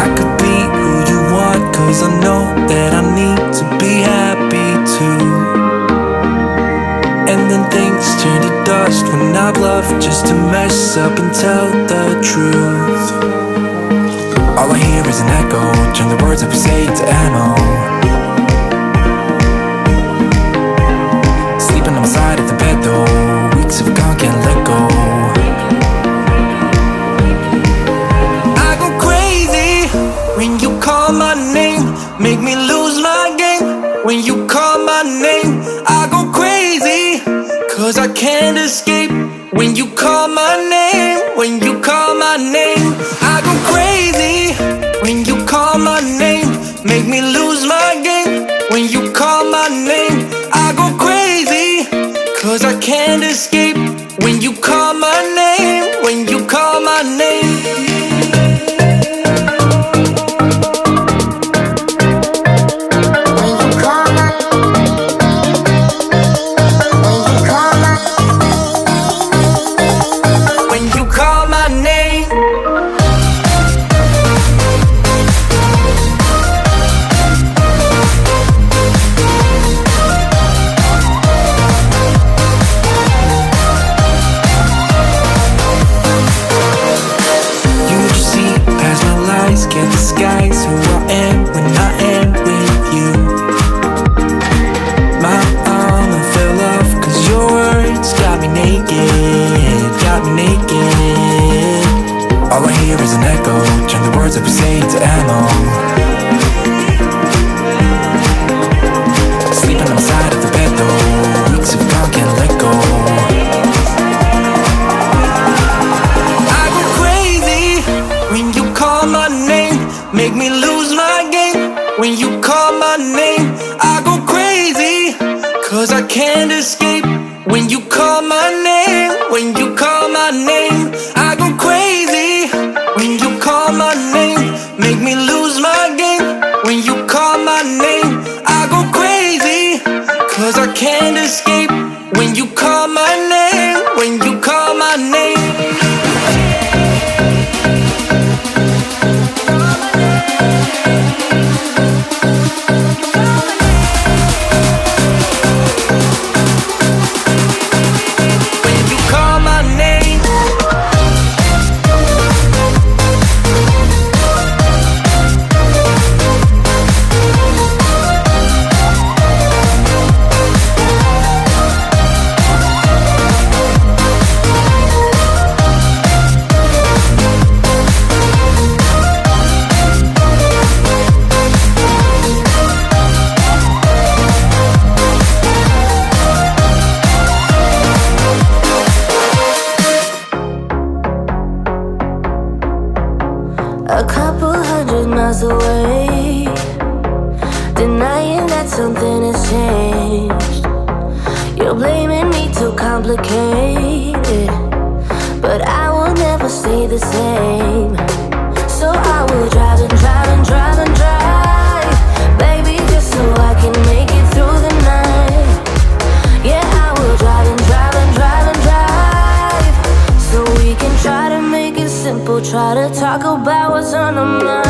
I could be who you want, 'cause I know that I need to be happy too. And then things turn to dust when I bluff just to mess up and tell the truth. All I hear is an echo, turn the words up and say to ammo. Sleeping on my side of the bed though, weeks have gone, can't let go. I go crazy when you call my name, make me lose my game. When you call my name, I go crazy, 'cause I can't escape. When you call my name, when you call my name, I go crazy. When you call my name, make me lose my game. When you call my name, I go crazy, 'cause I can't escape. When you call my name, when you call my name. Can't disguise who I am when I am with you. My armor fell off 'cause your words got me naked, got me naked. All I hear is an echo, turn the words up and say to ammo. Sleeping on the side of the bed though, weeks have gone, can't let go. I go crazy when you call my name, make me lose my game. When you call my name, I go crazy, 'cause I can't escape. When you call my name, when you call my name, I go crazy. When you call my name, make me lose my game. When you call my name, I go crazy, 'cause I can't escape. When you call my name, when you call my name. A couple 100 miles away, denying that something has changed. You're blaming me, too complicated, but I will never stay the same. So I will drive and drive and drive and drive, baby, just so I can make it through the night. Yeah, I will drive and drive and drive and drive, so we can try to make it simple. Try to talk about what's on our mind.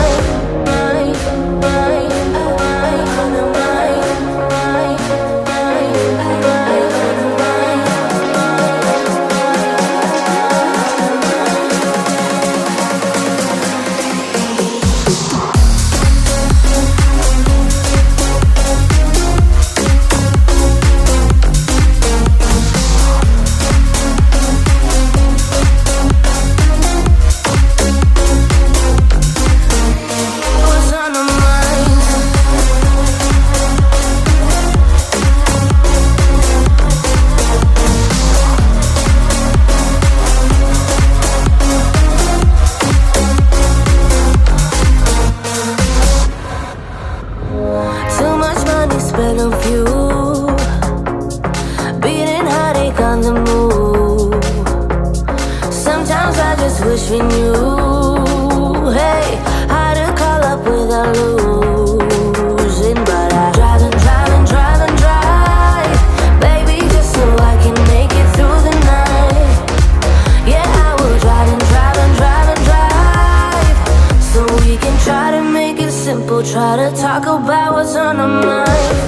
people try to talk about what's on our mind.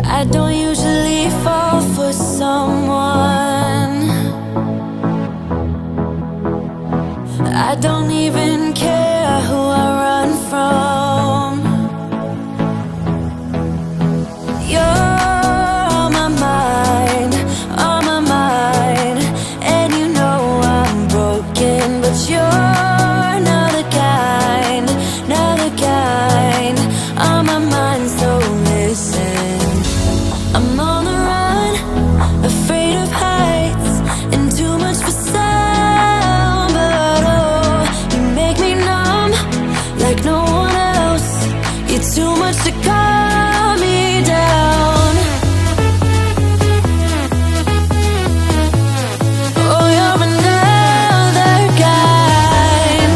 I don't usually fall for someone. I don't even care who I run from. You're on my mind, and you know I'm broken, but you're not the kind on my mind, so listen. I'm on the run, afraid of heights, and too much for sound. But oh, you make me numb like no one else. You're too much to calm me down. Oh, you're another kind.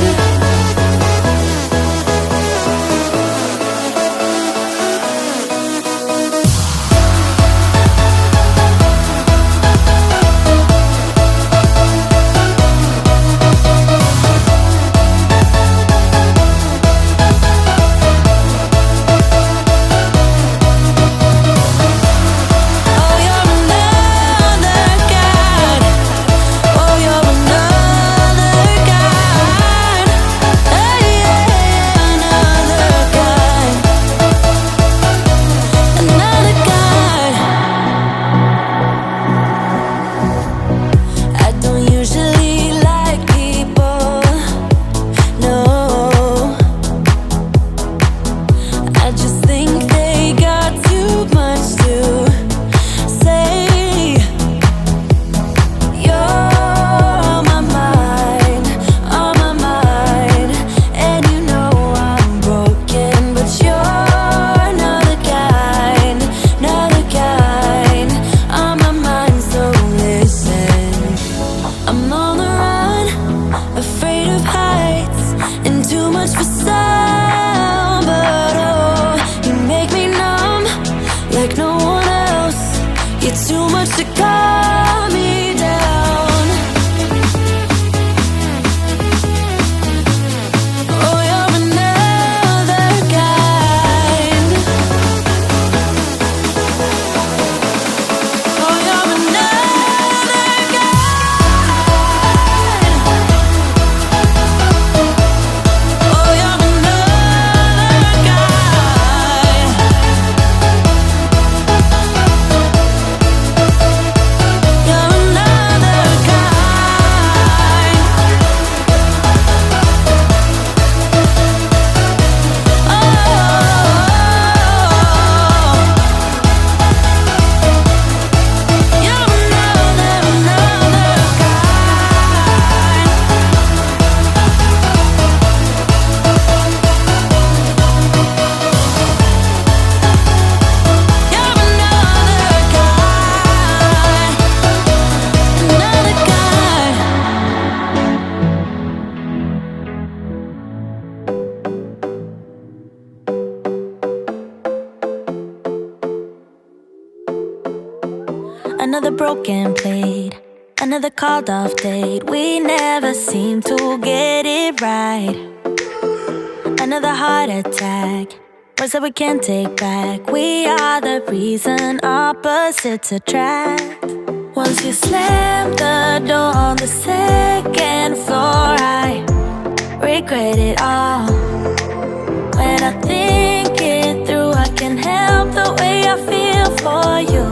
Another broken plate, another called off date. We never seem to get it right. Another heart attack, words that we can't take back. We are the reason opposites attract. Once you slam the door on the second floor, I regret it all. When I think it through, I can't help the way I feel for you.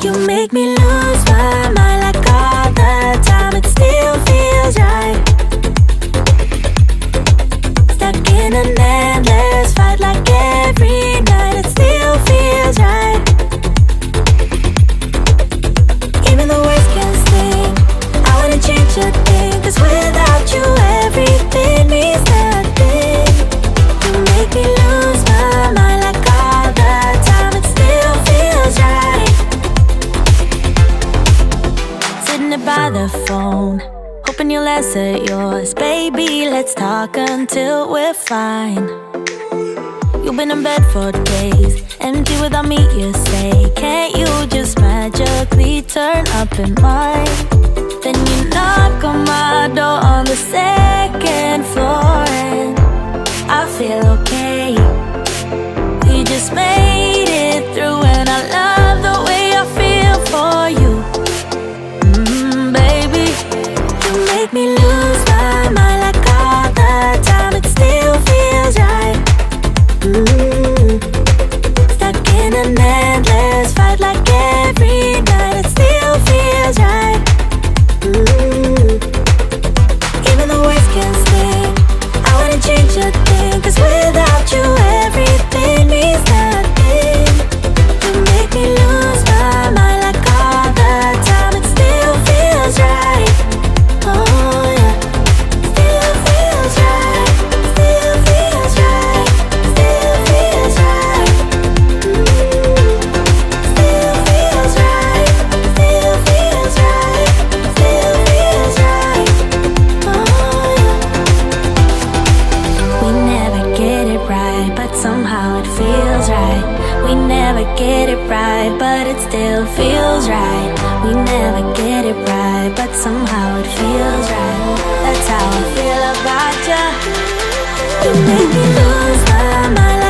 You make me lose my mind like all the time. It still feels right. Stuck in an endless fight like every night. It still feels right. Even the worst can sting. I wanna change a thing, 'cause without you everything means nothing. You make me lose my mind like all the time. It still feels right. Sitting there by the phone, hoping you'll answer yours. Baby, let's talk until we're fine. You've been in bed for days, empty without me, you say. Can't you just magically turn up in mine? Then you knock on my door on the second floor, and I feel okay. We just made it through, and I love the way I feel for you. Baby, you make me lose my mind like all the time. It still feels right. Stuck in an endless fight like every night. It still feels right. Even the worst can sting. I wouldn't change a thing, 'cause without you everything means nothing. You make me lose my mind like all the time. It still feels right. Oh yeah. Still feels right. Still feels right. Still feels right. Still feels right. Still feels right. Still feels right. Oh yeah. We never get it right, but somehow it feels right. We never get it right, but it still feels right. We never get it right, but somehow it feels right. That's how I feel about you. You make me lose my mind.